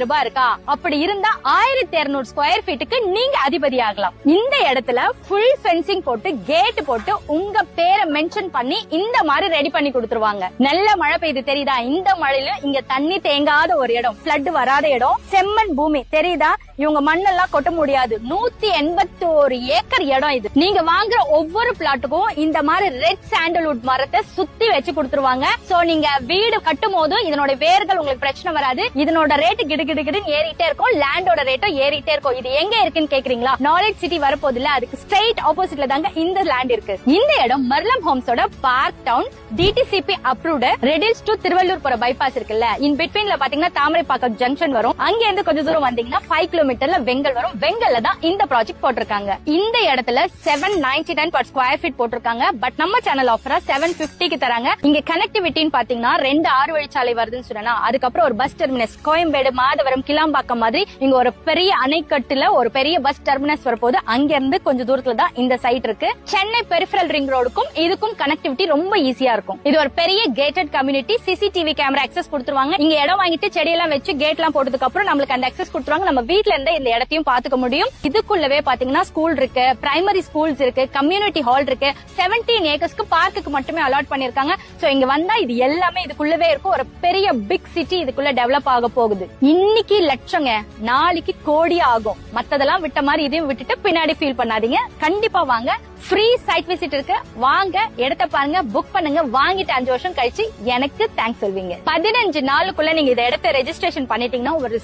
ரூபாய் இருக்கா? அப்படி இருந்தா 1200 ஸ்கொயர் ஃபீட்டுக்கு நீங்க அதிபதி ஆகலாம். இந்த இடத்துல ஃபுல் ஃபென்சிங் போட்டு கேட் போட்டு உங்க பேரை மென்ஷன் பண்ணி இந்த மாதிரி ரெடி பண்ணி கொடுத்துருவாங்க. நல்ல மழை பெய்யுது தெரியுதா? இந்த மழையில இங்க தண்ணி தேங்காத ஒரு இடம், ஃப்ளட் வராத இடம், செம்மண் பூமி தெரியுதா? இவங்க மண்ணெல்லாம் கொட்ட முடியாது. 181 ஏக்கர் இடம் இது. நீங்க வாங்குற ஒவ்வொரு பிளாட்டுக்கும் இந்த மாதிரி ரெட் சாண்டல்வுட் மரத்தை சுத்தி வச்சு கொடுத்துருவாங்க. சோ நீங்க வீடு கட்டும் போது இதனோட வேர்கள் உங்களுக்கு பிரச்சனை வராது. இதனோட ரேட் கிடுகிடுன்னு ஏறிட்டே இருக்கும், லேண்டோட ரேட்டும் ஏறிட்டே இருக்கும். இது எங்க இருக்குன்னு கேக்குறீங்களா? நாலேஜ் சிட்டி வரப்போது இல்ல, அதுக்கு ஸ்ட்ரெயிட் ஆப்போசிட்ல தாங்க இந்த லேண்ட் இருக்கு. இந்த இடம் மர்லம் ஹோம்ஸோட park town, DTCP approved, Red Hills to Tiruvallur போற பைபாஸ் இருக்குல்ல, இன் பிட்வீன்ல பாத்தீங்கன்னா தாமரைப்பாக்கம் ஜங்ஷன் வரும். அங்க இருந்து கொஞ்சம் தூரம் வந்தீங்கன்னா 5 கிலோமீட்டர்ல வெங்கல் வரும். வெங்கல்ல தான் இந்த ப்ராஜெக்ட் போட்டிருக்காங்க. இந்த இடத்துல 799 per ஸ்கொயர் ஃபீட் போட்டிருக்காங்க. பட் நம்ம சேனல் ஆஃபரா 750க்கு தராங்க. இங்க கனெக்டிவிட்டின்னு பாத்தீங்கன்னா 2 6 வழிச்சாலை வருதுன்னு சொன்னா, அதுக்கப்புறம் ஒரு பஸ் டெர்மினஸ், கோயம்பேடு, மாதவரம், கிளாம்பாக்கம் மாதிரி இங்க ஒரு பெரிய அணைக்கட்டுல ஒரு பெரிய பஸ் டெர்மினஸ் வரப்போது. அங்க இருந்து கொஞ்சம் தூரத்துல தான் இந்த சைட் இருக்கு. சென்னை பெரிஃபரல் ரிங் ரோடுக்கும் இதுக்கும் கனெக்டிவிட்டி ரொம்ப ஈஸியா இருக்கும். இது ஒரு பெரிய gated community. CCTV camera access கொடுத்துருவாங்க. இங்க இடம் வாங்கிட்டு செடியெல்லாம் வச்சு கேட் எல்லாம் போட்டதுக்கு அப்புறம் நம்மளுக்கு அந்த அக்சஸ் கொடுத்துருவாங்க. நம்ம வீட்ல இருந்தே இந்த இடத்தையும் பாத்துக்க முடியும். இதுக்குள்ளவே பாத்தீங்கன்னா ஸ்கூல் இருக்கு, பிரைமரி ஸ்கூல்ஸ் இருக்கு, கம்யூனிட்டி ஹால் இருக்கு. 17 ஏக்கர்ஸ்க்கு பார்க்குக்கு மட்டுமே அலாட் பண்ணிருக்காங்க. சோ இங்க வந்தா இது எல்லாமே இதுக்குள்ளவே இருக்கும். ஒரு பெரிய பிக் சிட்டி இதுக்குள்ள டெவலப் ஆக போகுது. இன்னைக்கு லட்சங்க, நாளைக்கு கோடி ஆகும். மத்ததெல்லாம் விட்ட மாதிரி இதையும் விட்டுட்டு பின்னாடி ஃபீல் பண்ணாதீங்க. கண்டிப்பா வாங்க. ஃப்ரீ சைட் விசிட் இருக்கு. வாங்க, இடத்த பாருங்க, புக் பண்ணுங்க. வாங்கிட்டு 5 வருஷம் கழிச்சு எனக்கு தேங்க்ஸ் சொல்வீங்க. 15 நாளுக்குள்ள நீங்க இந்த இடத்தை ரெஜிஸ்ட்ரேஷன் பண்ணிட்டீங்கன்னா ஒரு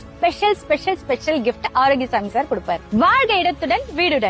ஸ்பெஷல் கிஃப்ட் ஆரோக்கியசாமி சார் கொடுப்பாரு. வாழ்க இடத்துடன் வீடுடன்.